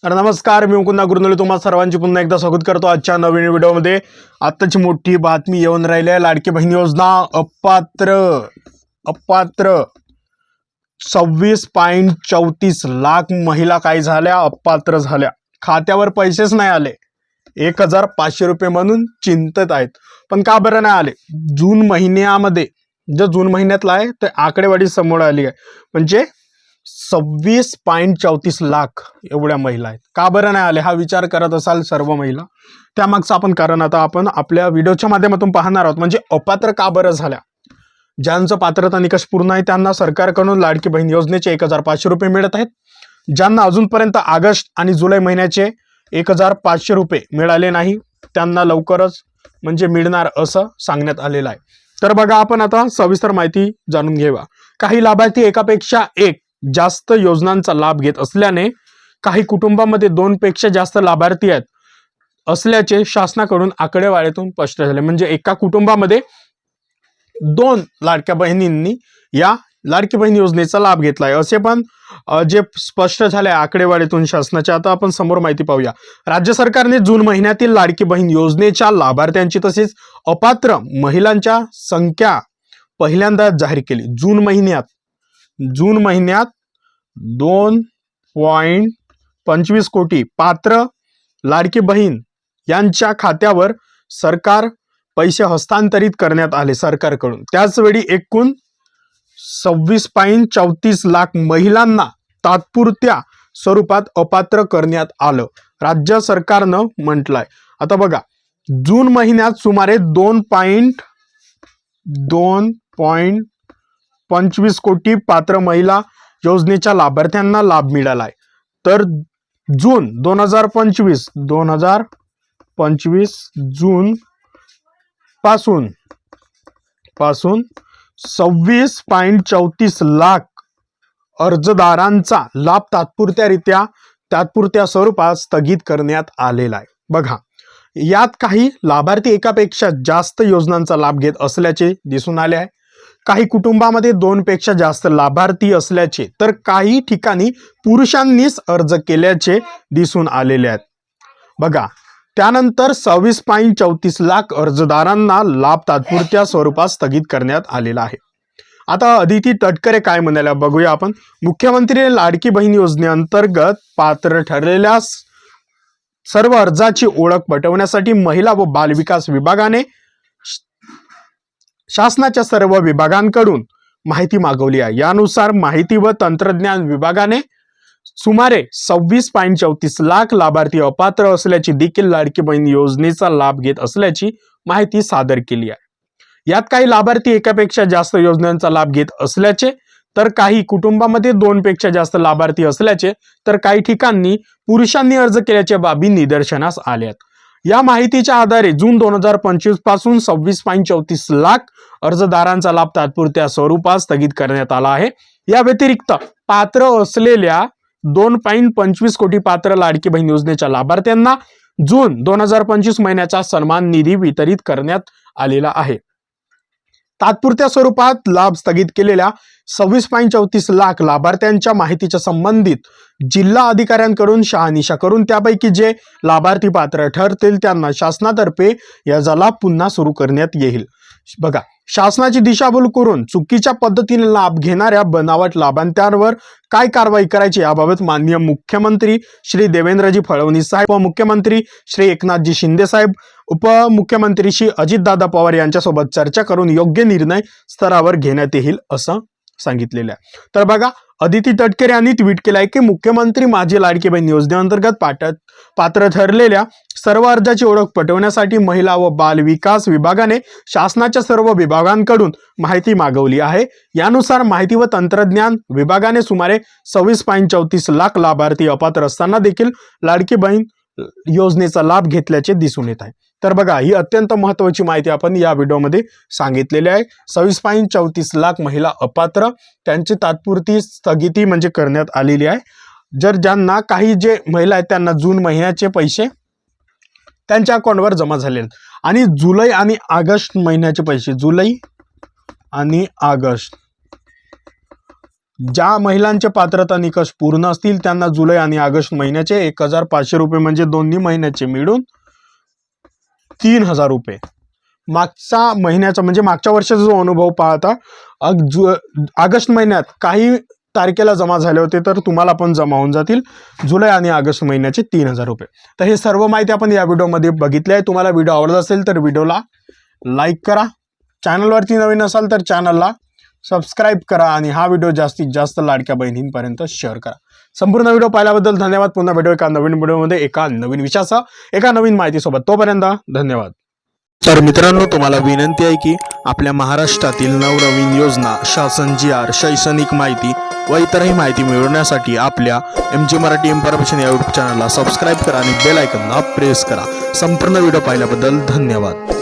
तर नमस्कार, मी मुकुंद गुरुनले तुम्हा सर्वांची पुन्हा एकदा स्वागत करतो आजच्या नवीन व्हिडिओमध्ये। आताची मोठी बातमी येऊन राहिली आहे, लाडकी बहीण योजना अपात्र 26.34 लाख महिला काय झाल्या, अपात्र झाल्या। खात्यावर पैसेच नाही आले, 1500 रुपये म्हणून चिंतित आहेत। पण का बरं नाही आले? जून महिन्यामध्ये जो जून महिन्यातला आहे ते आकडेवारी समोर आली आहे, म्हणजे 26.34 लाख एवढ्या महिला आहेत। का बरं नाही आले हा विचार करत असाल सर्व महिला, त्यामागचं आपण कारण आता आपण आपल्या व्हिडिओच्या माध्यमातून पाहणार आहोत। म्हणजे अपात्र का बरं झाल्या? ज्यांचं पात्रता निकष पूर्ण आहे त्यांना सरकारकडून लाडकी बहीण योजनेचे 1500 रुपये मिळत आहेत। ज्यांना अजूनपर्यंत ऑगस्ट आणि जुलै महिन्याचे 1500 रुपये मिळाले नाही त्यांना लवकरच म्हणजे मिळणार असं सांगण्यात आलेलं आहे। तर बघा, आपण आता सविस्तर माहिती जाणून घेऊया। काही लाभार्थी एकापेक्षा एक जास्त योजनांचा लाभ घेत असल्याने काही कुटुंबांमध्ये 2 पेक्षा जास्त लाभार्थी आहेत असल्याचे शासनाकडून आकडेवारीतून स्पष्ट झाले। म्हणजे एका कुटुंबामध्ये 2 लाडक्या बहिणींनी या लाडकी बहीण योजनेचा लाभ घेतलाय असे पण जे स्पष्ट झाले आकडेवारीतून शासनाच्या। आता आपण समोर माहिती पाहूया। राज्य सरकारने जून महिन्यातील लाडकी बहीण योजनेच्या लाभार्थ्यांची तसेच अपात्र महिलांच्या संख्या पहिल्यांदा जाहीर केली। जून महिन्यात 2.25 कोटी पात्र लाडकी बहीण यांच्या खात्यावर सरकार पैसे हस्तांतरित करण्यात आले सरकारकडून। त्याचवेळी एकूण 26.34 लाख महिलांना तात्पुरत्या स्वरूपात अपात्र करण्यात आलं, राज्य सरकारनं म्हटलंय। आता बघा, जून महिन्यात सुमारे 2.25 कोटी पात्र महिला योजनेच्या लाभार्थ्यांना लाभ मिळालाय। तर जून 2025 जून पासून 26.34 लाख अर्जदारांचा लाभ तात्पुरत्या स्वरूपात स्थगित करण्यात आलेला आहे। बघा, यात काही लाभार्थी एकापेक्षा जास्त योजनांचा लाभ घेत असल्याचे दिसून आले आहे। काही कुटुंबामध्ये 2 पेक्षा जास्त लाभार्थी असल्याचे, तर काही ठिकाणी पुरुषांनीच अर्ज केल्याचे दिसून आलेले आहेत। बघा, त्यानंतर 26.34 लाख अर्जदारांना लाभ तात्पुरत्या स्वरूपात स्थगित करण्यात आलेला आहे। आता अदिती तटकरे काय म्हणाल्या बघूया आपण। मुख्यमंत्री लाडकी बहीण योजनेअंतर्गत पात्र ठरलेल्या सर्व अर्जाची ओळख पटवण्यासाठी महिला व बाल विकास विभागाने शासनाच्या सर्व विभागांकडून माहिती मागवली आहे। यानुसार माहिती व तंत्रज्ञान विभागाने सुमारे 26.34 लाख लाभार्थी अपात्र असल्याची देखील लाडकी बहीण योजनेचा लाभ घेत असल्याची माहिती सादर केली आहे। यात काही लाभार्थी एकापेक्षा जास्त योजनांचा लाभ घेत असल्याचे, तर काही कुटुंबामध्ये 2 पेक्षा जास्त लाभार्थी असल्याचे, तर काही ठिकाणी पुरुषांनी अर्ज केल्याच्या बाबी निदर्शनास आल्या आहेत। या माहितीच्या आधारे जून 2025 पासून 26.34 लाख अर्जदारांचा लाभ तात्पुरत्या स्वरूपात स्थगित करण्यात आला आहे। या व्यतिरिक्त पात्र असलेल्या 2.25 कोटी पात्र लाडकी बहीण योजनेच्या लाभार्थ्यांना जून 2025 महिन्याचा सन्मान निधी वितरित करण्यात आलेला आहे। तात्पुरत्या स्वरूपात लाभ स्थगित केलेल्या 26.34 लाख लाभार्थ्यांच्या माहितीच्या संबंधित जिल्हा अधिकाऱ्यांकडून शहानिशा करून त्यापैकी जे लाभार्थी पात्र ठरतील त्यांना शासनातर्फे याचा लाभ पुन्हा सुरू करण्यात येईल। बघा, शासनाची दिशाभूल करून चुकीच्या पद्धतीने लाभ घेणाऱ्या बनावट लाभार्थ्यांवर काय कारवाई करायची याबाबत माननीय मुख्यमंत्री श्री देवेंद्रजी फडणवीस साहेब, उपमुख्यमंत्री श्री एकनाथजी शिंदे साहेब, उपमुख्यमंत्री श्री अजितदादा पवार यांच्यासोबत चर्चा करून योग्य निर्णय स्तरावर घेण्यात येईल असं सांगितलेलं आहे। तर बघा, अदिती तटकरे यांनी ट्विट केलं आहे की मुख्यमंत्री माझी लाडकी बहीण योजनेअंतर्गत पात्र ठरलेल्या सर्व अर्जाची ओळख पटवण्यासाठी महिला व बाल विकास विभागाने शासनाच्या सर्व विभागांकडून माहिती मागवली आहे। यानुसार माहिती व तंत्रज्ञान विभागाने सुमारे 26.34 लाख लाभार्थी अपात्र असताना देखील लाडकी बहीण योजनेचा लाभ घेतल्याचे दिसून येत आहे। तर बघा, ही अत्यंत महत्त्वाची माहिती आपण या व्हिडिओमध्ये सांगितलेली आहे। 26.34 लाख महिला अपात्र, त्यांची तात्पुरती स्थगिती म्हणजे करण्यात आलेली आहे। जर ज्यांना काही जे महिला आहेत त्यांना जून महिन्याचे पैसे त्यांच्या अकाउंटवर जमा झाले आणि जुलै आणि ऑगस्ट महिन्याचे पैसे, जुलै आणि ऑगस्ट ज्या महिलांचे पात्रता निकष पूर्ण असतील त्यांना जुलै आणि ऑगस्ट महिन्याचे 1,500 रुपये म्हणजे दोन्ही महिन्याचे मिळून 3,000 रुपये. मागच्या महिन्याचा म्हणजे मागच्या वर्षाचा जो अनुभव पाहता ऑगस्ट महिन्यात काही तारखेला जमा झाले होते तर तुम्हाला पण जमा होऊन जातील जुलै आणि ऑगस्ट महिन्याचे 3,000 रुपये. तर हे सर्व माहिती आपण या व्हिडिओमध्ये बघितली आहे. तुम्हाला व्हिडिओ आवडत असेल तर व्हिडिओला लाईक करा, चॅनलवरती नवीन असाल तर चॅनलला सबस्क्राईब करा आणि हा व्हिडिओ जास्तीत जास्त लाडक्या बहिणींपर्यंत शेअर करा. संपूर्ण व्हिडिओ पाहिल्याबद्दल धन्यवाद. पुन्हा व्हिडिओ एका नवीन व्हिडिओमध्ये एका नवीन विषयासह एका नवीन माहितीसोबत. तोपर्यंत धन्यवाद. तर मित्रांनो, तुम्हाला विनंती आहे की आपल्या महाराष्ट्रातील नवनवीन योजना, शासन GR, शैक्षणिक माहिती व इतरही माहिती मिळवण्यासाठी आपल्या MG मराठी इन्फॉर्मेशन या यूट्यूब चॅनलला सबस्क्राईब करा आणि बेल आयकॉनला प्रेस करा. संपूर्ण व्हिडिओ पाहिल्याबद्दल धन्यवाद.